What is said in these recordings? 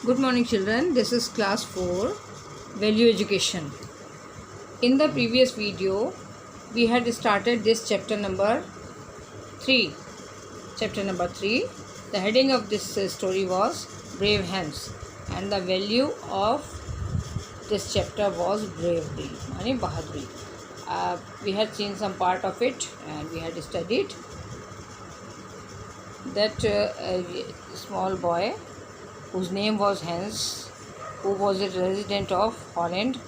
Good morning, children. This is class 4 value education. In the previous video, we had started this chapter number 3. Chapter number 3. The heading of this story was Brave Hens, and the value of this chapter was bravery, yani bahaduri. We had seen some part of it and we had studied that a small boy whose name was Hans, who was a resident of Holland,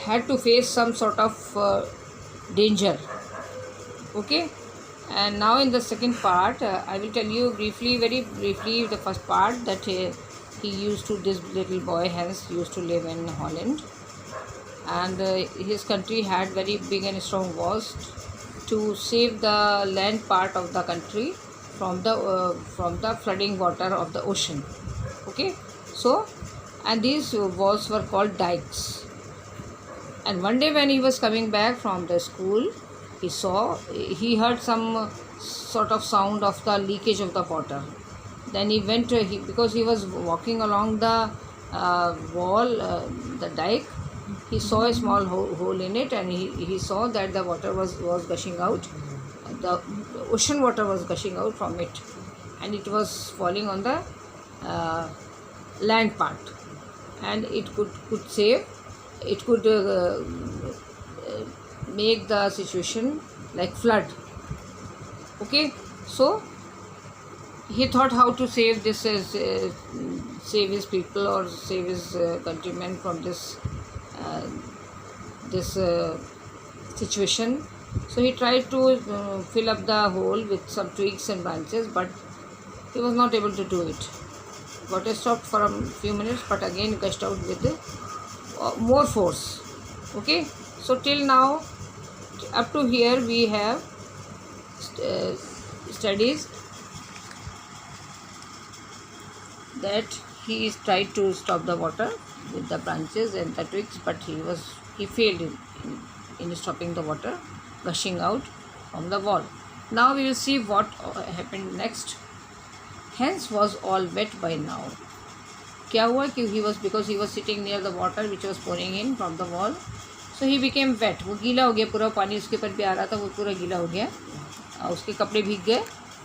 had to face some sort of danger. Okay, and now in the second part, I will tell you very briefly, the first part that this little boy Hans used to live in Holland, and his country had very big and strong walls to save the land part of the country from the flooding water of the ocean. Okay, so and these walls were called dikes. And one day when he was coming back from the school, he heard some sort of sound of the leakage of the water. Then he went because he was walking along the wall, the dike. He saw a small hole in it, and he saw that the water was gushing out. The ocean water was gushing out from it, and it was falling on the land part, and it could make the situation like flood. Okay, so he thought how to save this, save his people or save his countrymen from this situation. So he tried to fill up the hole with some twigs and branches, but he was not able to do it. Water stopped for a few minutes, but again gushed out with more force. Okay, so till now, up to here, we have studies that he tried to stop the water with the branches and the twigs, but he failed in stopping the water gushing out from the wall. Now we will see what happened next. Hans was all wet by now. क्या हुआ कि because he was sitting near the water which was pouring in from the wall, so he became wet. वो गीला हो गया, पूरा पानी उसके ऊपर भी आ रहा था, वो पूरा गीला हो गया, उसके कपड़े भीग गए.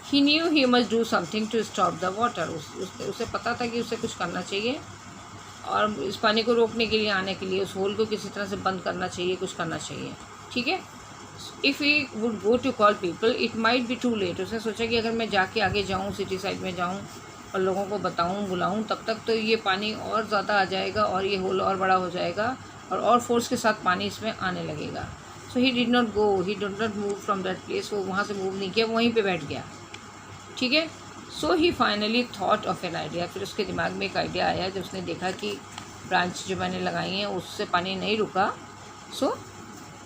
He knew he must do something to stop the water. उसे पता था कि उसे कुछ करना चाहिए और इस पानी को रोकने के लिए, आने के लिए, उस होल को किसी तरह से बंद करना चाहिए, कुछ करना चाहिए. ठीक है. If he would go to call people, it might be too late. उसने सोचा कि अगर मैं जाके आगे जाऊँ, सिटी साइड में जाऊँ और लोगों को बताऊँ, बुलाऊँ, तब तक तो ये पानी और ज़्यादा आ जाएगा और ये होल और बड़ा हो जाएगा और फोर्स के साथ पानी इसमें आने लगेगा. So he did not go, he did not move from that place. वो वहाँ से मूव नहीं किया, वहीं पे बैठ गया. ठीक है. So he finally thought of an idea. फिर उसके दिमाग में एक आइडिया आया जब उसने देखा कि ब्रांच जो मैंने लगाई हैं उससे पानी नहीं रुका. So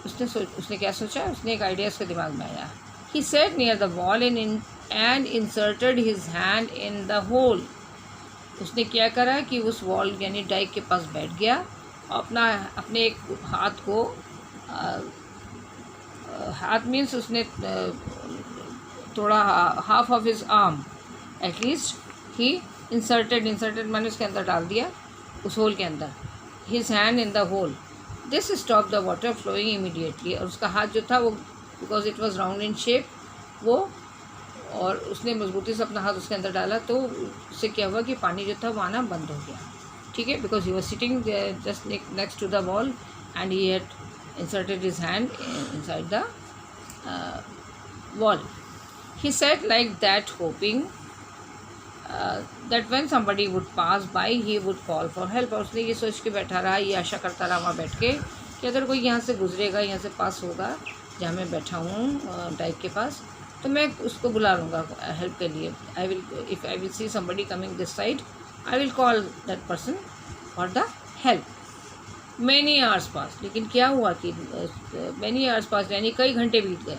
उसने क्या सोचा, उसने एक आइडिया उसके दिमाग में आया. He sat near the wall and inserted his hand in the hole. उसने क्या करा कि उस वॉल यानी डाइक के पास बैठ गया, अपने एक हाथ को हाथ मीन्स उसने थोड़ा half of his arm at least he inserted मैंने उसके अंदर डाल दिया, उस होल के अंदर. His hand in the hole. This stop the water flowing immediately. और उसका हाथ जो था वो, because it was round in shape, वो, और उसने मजबूती से अपना हाथ उसके अंदर डाला तो उससे क्या हुआ कि पानी जो था वो आना बंद हो गया. ठीक है. Because he was sitting just next to the wall and he had inserted his hand inside the wall. He sat like that, hoping that when somebody would pass by, he would call for help. और उसने ये सोच के बैठा रहा, ये आशा करता रहा वहाँ बैठ के कि अगर कोई यहाँ से गुजरेगा, यहाँ से पास होगा जहाँ मैं बैठा हूँ डाइक के पास, तो मैं उसको बुला लूँगा हेल्प के लिए. If I will see somebody coming this side, I will call that person for the help. Many hours passed. लेकिन क्या हुआ कि many hours passed यानी कई घंटे बीत गए.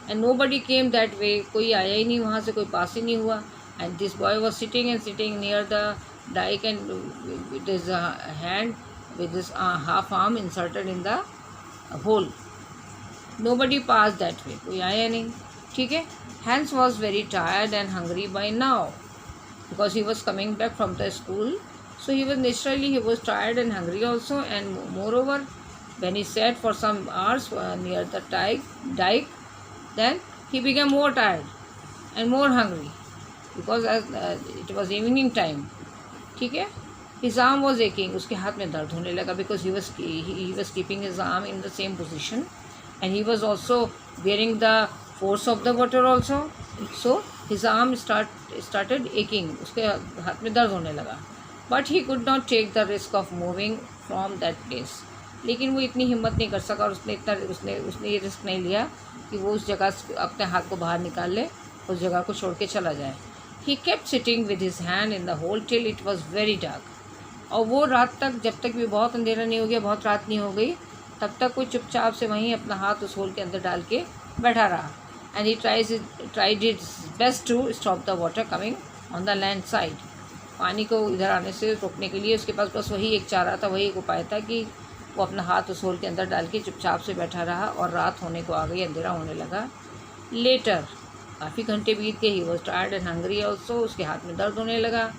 And nobody came that way. कोई आया ही नहीं वहाँ से, कोई पास ही नहीं हुआ. And this boy was sitting near the dike and with his hand, with his half arm inserted in the hole. Nobody passed that way. कोई आया नहीं. ठीक है. Hans was very tired and hungry by now. because he was coming back from the school. So he was naturally, he was tired and hungry also, and moreover when he sat for some hours near the dike, then he became more tired and more hungry, because as it was evening time. ठीक है. His arm was aching, उसके हाथ में दर्द होने लगा, because he was keeping his arm in the same position, and he was also bearing the force of the water also. So his arm started aching, उसके हाथ में दर्द होने लगा. But he could not take the risk of moving from that place. लेकिन वो इतनी हिम्मत नहीं कर सका, और उसने ये रिस्क नहीं लिया कि वो उस जगह से अपने हाथ को बाहर निकाल ले, उस जगह को छोड़ के चला जाए. He kept sitting with his hand in the hole till it was very dark. और वो रात तक, जब तक भी बहुत अंधेरा नहीं हो गया, बहुत रात नहीं हो गई, तब तक वो चुपचाप से वहीं अपना हाथ उस होल के अंदर डाल के बैठा रहा. And he tried his best to stop the water coming on the land side. पानी को इधर आने से रोकने के लिए उसके पास बस वही एक चारा था, वही एक उपाय था कि वो अपना हाथ उस होल के अंदर डाल के चुपचाप से बैठा रहा. और रात होने को आ गई, अंधेरा होने लगा. लेटर काफ़ी घंटे बीत गए. He was tired and hungry also, उसके हाथ में दर्द होने लगा,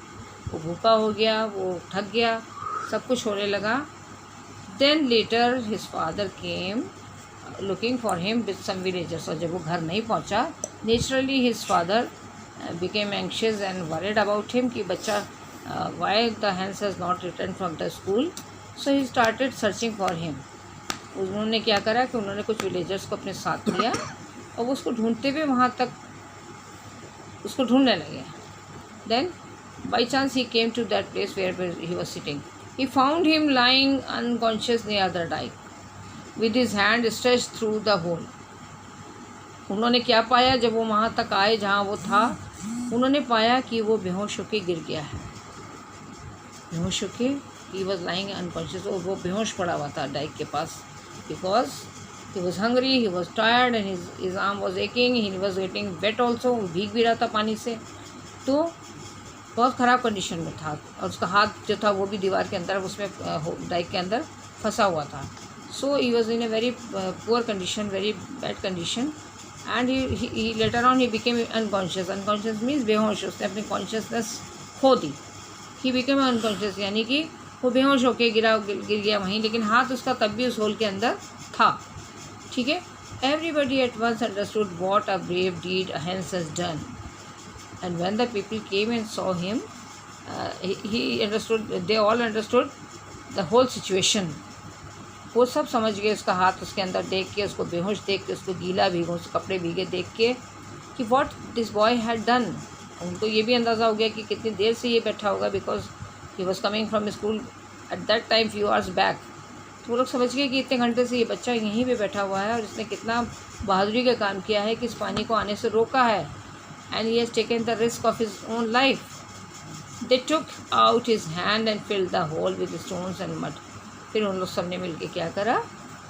वो भूखा हो गया, वो थक गया, सब कुछ होने लगा. Then later his father came looking for him with some villagers. और जब वो घर नहीं पहुंचा, naturally his father became anxious and worried about him कि बच्चा वाई द हैंस has not return from the school. So he started searching for him. उन्होंने क्या करा कि उन्होंने कुछ विलेजर्स को अपने साथ लिया, और वो उसको ढूंढते हुए वहाँ तक उसको ढूंढने लगे. Then by chance he came to that place where he was sitting. He found him lying unconscious near the dike with his hand stretched through the hole. उन्होंने क्या पाया जब वो वहाँ तक आए जहाँ वो था? उन्होंने पाया कि वो बेहोश होके गिर गया है. बेहोश होके, he was lying unconscious, और वो बेहोश पड़ा हुआ था डाइक के पास, because he was hungry, he was tired and his arm was aching, he was getting wet also, वो भीग भी रहा था पानी से, तो बहुत ख़राब कंडीशन में था. और उसका हाथ जो था वो भी दीवार के अंदर, उसमें डाइक के अंदर फंसा हुआ था. So he was in a very poor condition, very bad condition, and he later on he became unconscious. Unconscious means बेहोश, उसने अपनी consciousness खो दी. He became unconscious, यानी कि वो बेहोश होके गिर गया वहीं, लेकिन हाथ उसका तब भी उस होल के अंदर था. ठीक है. Everybody at once understood what a brave deed Hans has done, and when the people came and saw him, he understood. They all understood the whole situation. वो सब समझ गए उसका हाथ उसके अंदर देख के, उसको बेहोश देख के, उसको गीला भीगो, उसके कपड़े भीगे देख के, कि what this boy had done. उनको ये भी अंदाज़ा हो गया कि कितनी देर से ये बैठा होगा, because he was coming from school at that time few hours back. तो वो लोग समझ गए कि इतने घंटे से ये बच्चा यहीं पे बैठा हुआ है, और इसने कितना बहादुरी का काम किया है कि इस पानी को आने से रोका है. And he has taken the risk of his own life. They took out his hand and filled the hole with stones and mud. फिर उन लोग सब ने मिल के क्या करा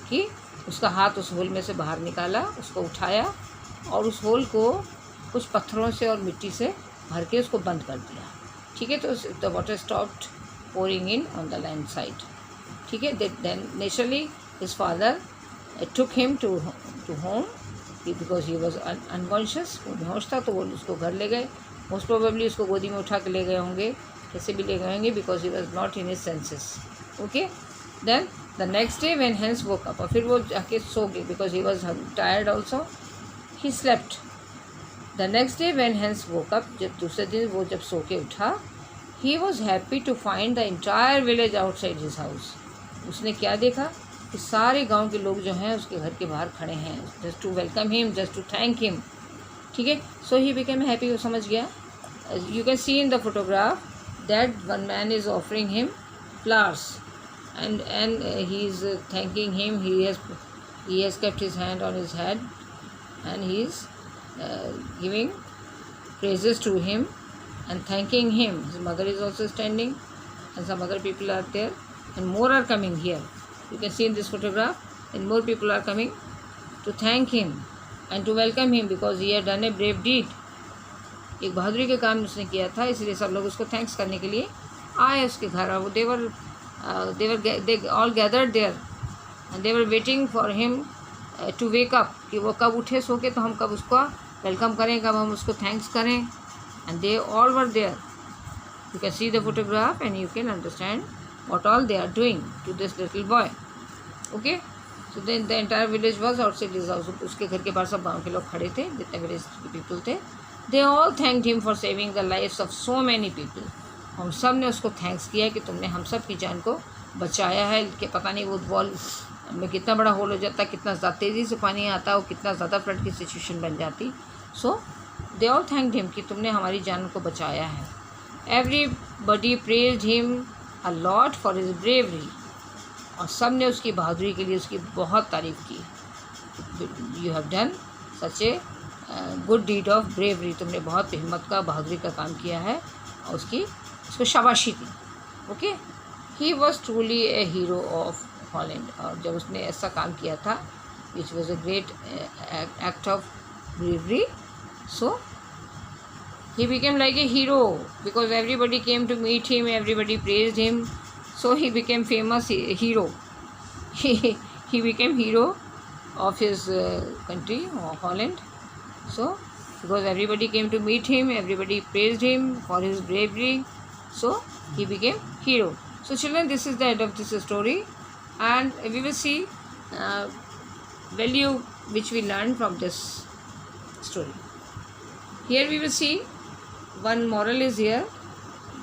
कि उसका हाथ उस होल में से बाहर निकाला, उसको उठाया, और उस होल को कुछ पत्थरों से और मिट्टी से भर के उसको बंद कर दिया. ठीक है. तो the water stopped pouring in on the land side. ठीक है. Then naturally his father took him to home, because he was unconscious. वो बेहोश था, तो वो उसको घर ले गए. मोस्ट प्रोबेबली उसको गोदी में उठा के ले गए होंगे, कैसे भी ले गए होंगे, because he was not in his senses. Okay. Then the next day when Hans woke up, और फिर वो जाके सो गए, because he was tired also, he slept. The next day when Hans woke up, जब दूसरे दिन वो जब सो के उठा, he was happy to find the entire village outside his house. उसने क्या देखा कि सारे गांव के लोग जो हैं उसके घर के बाहर खड़े हैं, just to welcome him, just to thank him. ठीक है. So he became happy, वो समझ गया. You can see in the photograph that one man is offering him flowers. And he is thanking him. He has kept his hand on his head, and he is giving praises to him and thanking him. His mother is also standing, and some other people are there, and more are coming here. You can see in this photograph, and more people are coming to thank him and to welcome him, because he had done a brave deed. एक बहादुरी का काम उसने किया था, इसलिए सब लोग उसको थैंक्स करने के लिए आए उसके घर. और they all gathered there, and they were waiting for him to wake up, कि वो कब उठे सो के, तो हम कब उसको वेलकम करें, कब हम उसको थैंक्स करें. and they all were there. You can see the photograph and you can understand what all they are doing to this little boy. Okay, so then the entire village was outside his house. उसके घर के बाहर सब गाँव के लोग खड़े थे, जितने village people थे. They all thanked him for saving the lives of so many people. हम सब ने उसको थैंक्स किया कि तुमने हम सब की जान को बचाया है. कि पता नहीं वो वॉल में कितना बड़ा होल हो जाता, कितना ज़्यादा तेज़ी से पानी आता और कितना ज़्यादा फ्लड की सिचुएशन बन जाती. सो दे ऑल थैंक्ड हिम कि तुमने हमारी जान को बचाया है. Everybody praised him a lot for his bravery. और सब ने उसकी बहादुरी के लिए उसकी बहुत तारीफ़ की. You have done such a good deed of bravery. तुमने बहुत हिम्मत का, बहादुरी का काम किया है और उसको शाबाशी दी. Okay, he was truly a hero of Holland. और जब उसने ऐसा काम किया था which was a great act of bravery, so he became like a hero because everybody came to meet him, everybody praised him, so he became famous hero. He became hero of his country, Holland. So because everybody came to meet him, everybody praised him for his bravery, so he became hero. So children, this is the end of this story, and we will see value which we learned from this story. Here we will see one moral is here,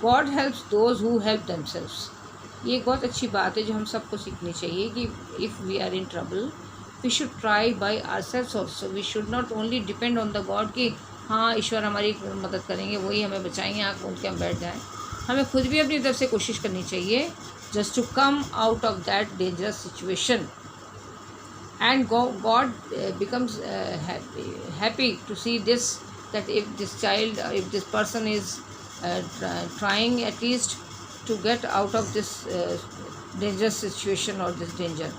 God helps those who help themselves. ये एक बहुत अच्छी बात है जो हम सबको सीखनी चाहिए कि if we are in trouble we should try by ourselves also. We should not only depend on the God कि हाँ ईश्वर हमारी मदद करेंगे, वही हमें बचाएंगे, आँख मूंद के हम बैठ जाएं. हमें खुद भी अपनी तरफ से कोशिश करनी चाहिए just to come out of that dangerous situation. And God becomes happy to see this, that if this child, if this person is trying at least to get out of this dangerous situation or this danger.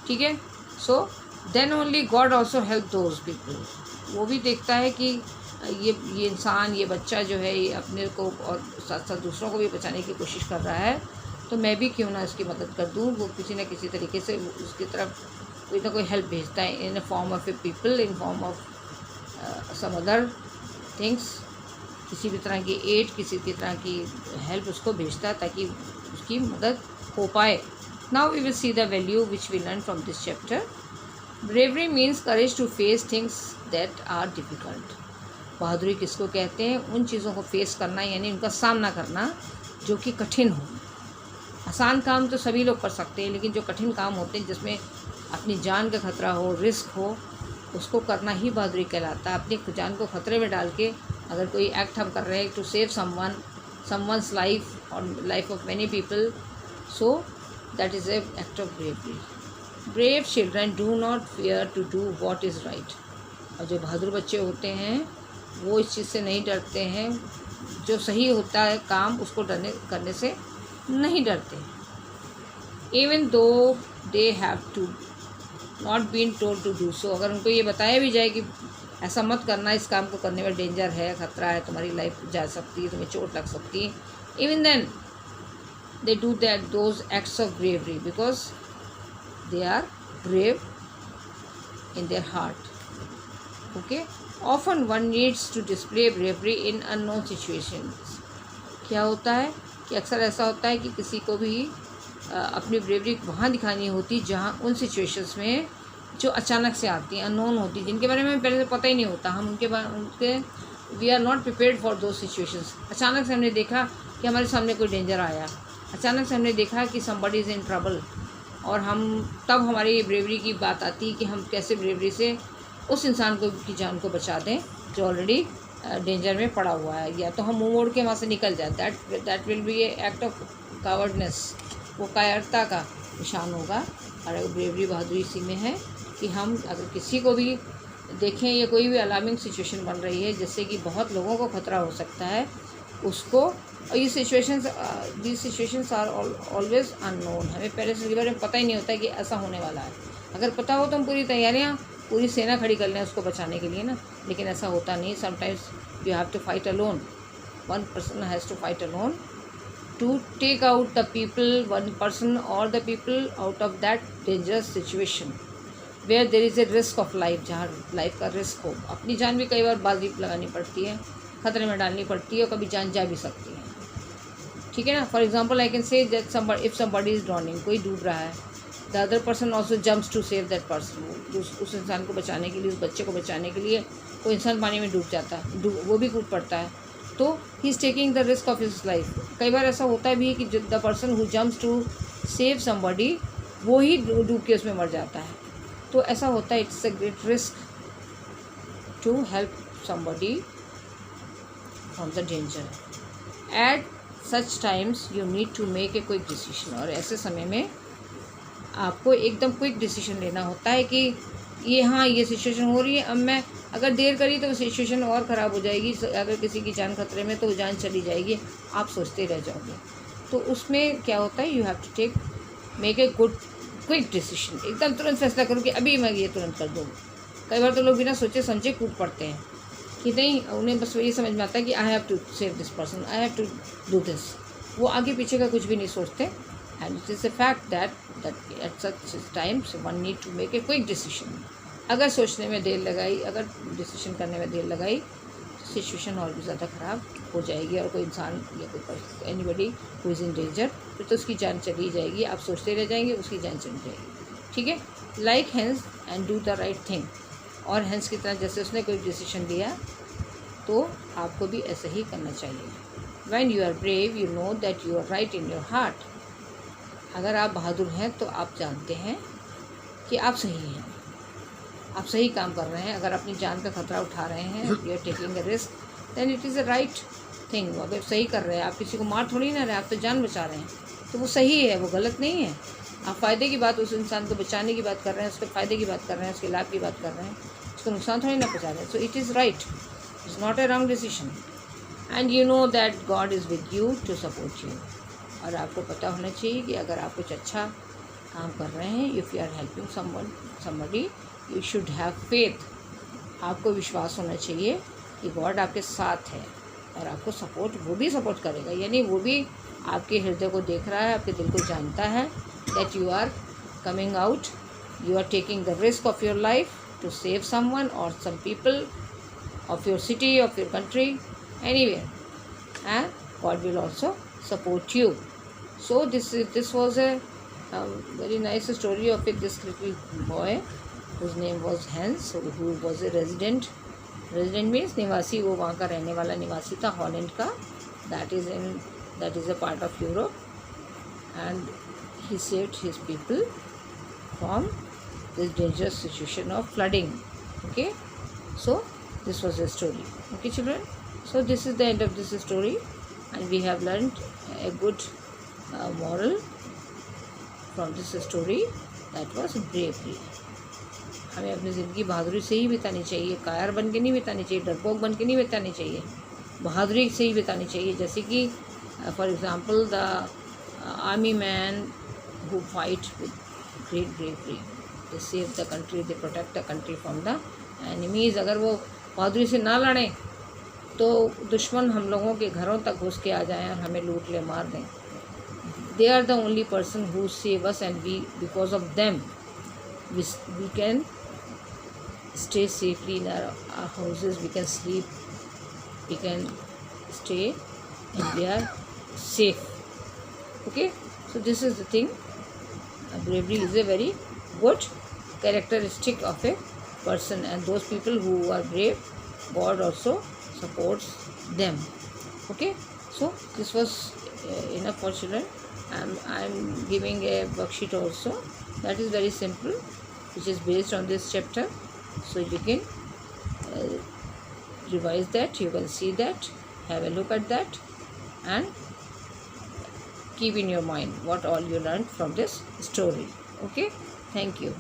ठीक है, so then only God also help those people. वो भी देखता है कि ये इंसान, ये बच्चा जो है ये अपने को और साथ साथ दूसरों को भी बचाने की कोशिश कर रहा है, तो मैं भी क्यों ना इसकी मदद कर दूँ. वो किसी न किसी तरीके से उसकी तरफ कोई ना कोई हेल्प भेजता है, in form of a people, in form of some other things. किसी भी तरह की एड, किसी भी तरह की हेल्प उसको भेजता है ताकि उसकी मदद हो पाए. Now we will see the value which we learn from this chapter. Bravery means courage to face things that are difficult. बहादुरी किसको कहते हैं? उन चीज़ों को फेस करना, यानी उनका सामना करना जो कि कठिन हो. आसान काम तो सभी लोग कर सकते हैं, लेकिन जो कठिन काम होते हैं जिसमें अपनी जान का खतरा हो, रिस्क हो, उसको करना ही बहादुरी कहलाता है. अपनी जान को खतरे में डाल के अगर कोई एक्ट हम कर रहे हैं टू सेव समवन्स लाइफ और life of many people, so that is a act of bravery. Brave children do not fear to do what is right. और जो बहादुर बच्चे होते हैं वो इस चीज़ से नहीं डरते हैं, जो सही होता है काम उसको करने से नहीं डरते. Even though they have to not been told to do so. अगर उनको ये बताया भी जाए कि ऐसा मत करना, इस काम को करने में डेंजर है, खतरा है, तुम्हारी लाइफ जा सकती है, तुम्हें चोट लग सकती है, even then they do that those acts of bravery because they are brave in their heart. Okay, often one needs to display bravery in unknown situations. क्या होता है कि अक्सर ऐसा होता है कि किसी को भी अपनी ब्रेवरी वहाँ दिखानी होती जहाँ उन सिचुएशंस में जो अचानक से आती हैं, अननोन होती, जिनके बारे में पहले से पता ही नहीं होता. हम उनके we are not prepared for those situations. अचानक से हमने देखा कि हमारे सामने कोई डेंजर आया, अचानक से हमने देखा कि समबडी इज़ इन ट्रबल, और तब हमारी ब्रेवरी की बात आती है कि हम कैसे ब्रेवरी से उस इंसान को की जान को बचा दें जो ऑलरेडी डेंजर में पड़ा हुआ है, या तो हम मुँह मोड़ के वहाँ से निकल जाए. That will be a act of cowardness. वो कायरता का निशान होगा. और ब्रेवरी, बहादुरी इसी में है कि हम अगर किसी को भी देखें या कोई भी अलार्मिंग सिचुएशन बन रही है जिससे कि बहुत लोगों को खतरा हो सकता है, उसको, और ये सिचुएशंस आर ऑलवेज अननोन. हमें पहले से इसके बारे में पता ही नहीं होता है कि ऐसा होने वाला है. अगर पता हो तो हम पूरी तैयारियाँ, पूरी सेना खड़ी कर लें उसको बचाने के लिए ना, लेकिन ऐसा होता नहीं. Sometimes you have to fight alone. One person has to fight alone to take out the people, one person or the people out of that dangerous situation where there is a risk of life. जहाँ life का risk हो, अपनी जान भी कई बार बाजी लगानी पड़ती है, ख़तरे में डालनी पड़ती है, और कभी जान जा भी सकती है. ठीक है ना. For example I can say that somebody, if somebody is drowning, कोई डूब रहा है, the other person also jumps to save that person. उस इंसान को बचाने के लिए, उस बच्चे को बचाने के लिए कोई इंसान पानी में डूब जाता है, वो भी कूद पड़ता है, तो he is taking the risk of his life. कई बार ऐसा होता भी है कि the person who jumps to save somebody, वो ही डूब के उसमें मर जाता है. तो ऐसा होता है. It's a great risk to help somebody from the danger. At such times you need to make a quick decision. और ऐसे समय में आपको एकदम क्विक डिसीजन लेना होता है कि ये, हाँ, ये सिचुएशन हो रही है, अब मैं अगर देर करी तो सिचुएशन और ख़राब हो जाएगी. अगर किसी की जान खतरे में तो जान चली जाएगी, आप सोचते रह जाओगे. तो उसमें क्या होता है, you have to make a good quick decision. एकदम तुरंत फैसला करो कि अभी मैं ये तुरंत कर दूँ. कई बार तो लोग बिना सोचे समझे कूद पड़ते हैं कि नहीं, उन्हें बस ये समझ में आता है कि I have to save this person, I have to do this. वो आगे पीछे का कुछ भी नहीं सोचते. And it is a fact that at such times one need to make a quick decision. अगर सोचने में देर लगाई, अगर डिसीजन करने में देर लगाई, तो सिचुएशन और भी ज़्यादा ख़राब हो जाएगी. और कोई इंसान या कोई anybody who is in danger, फिर तो उसकी जान चली जाएगी. आप सोचते रह जाएंगे, उसकी जान चली जाएगी. ठीक है. Like hence and do the right thing. और हेंस की तरह जैसे उसने कोई डिसीजन लिया, तो आपको भी ऐसा ही करना चाहिए. When you are brave you know that you are right in your heart. अगर आप बहादुर हैं तो आप जानते हैं कि आप सही हैं, आप सही काम कर रहे हैं. अगर अपनी जान का खतरा उठा रहे हैं, you are taking a risk, then it is a right thing. अगर सही कर रहे हैं, आप किसी को मार थोड़ी ना रहे, आप तो जान बचा रहे हैं, तो वो सही है, वो गलत नहीं है. आप फ़ायदे की बात, उस इंसान को बचाने की बात कर रहे हैं, उसके फ़ायदे की बात कर रहे हैं, उसके लाभ की बात कर रहे हैं, उसको नुकसान थोड़ी ना पहुँचा रहे हैं. So it is right, it's not a wrong decision. And you know that God is with you to support you. और आपको पता होना चाहिए कि अगर आप कुछ अच्छा काम कर रहे हैं, if you are helping somebody, you should have faith. आपको विश्वास होना चाहिए कि गॉड आपके साथ है और आपको सपोर्ट, वो भी सपोर्ट करेगा. यानी वो भी आपके हृदय को देख रहा है, आपके दिल को जानता है that you are coming out, you are taking the risk of your life to save someone or some people of your city, of your country, anywhere, and God will also support you. So this was a very nice story of this little boy whose name was Hans, who was a resident. Resident means निवासी, वो वहाँ का रहने वाला निवासी था, Holland का. that is a part of Europe, and he saved his people from this dangerous situation of flooding. Okay, so this was a story. Okay children, so this is the end of this story, and we have learned a good moral from this story, that was bravery. हमें अपनी ज़िंदगी बहादुरी से ही बितानी चाहिए. कायर बन के नहीं बितानी चाहिए, डरपोक बन के नहीं बितानी चाहिए, बहादुरी से ही बितानी चाहिए. जैसे कि for example the army man who fight with great bravery, they save the country, they protect the country from the enemies. अगर वो बहादुरी से ना लड़ें तो दुश्मन हम लोगों के घरों तक घुस के आ जाएं और हमें लूट ले मार दें. They are the only person who save us, and we, because of them we can stay safely in our houses, we can sleep, we can stay, and we are safe. Okay, so this is the thing. bravery is a very good characteristic of a person, and those people who are brave, God also supports them. Okay, so this was enough for children. I'm giving a worksheet also that is very simple, which is based on this chapter, so you can revise that, you can see that, have a look at that, and keep in your mind what all you learned from this story. Okay, thank you.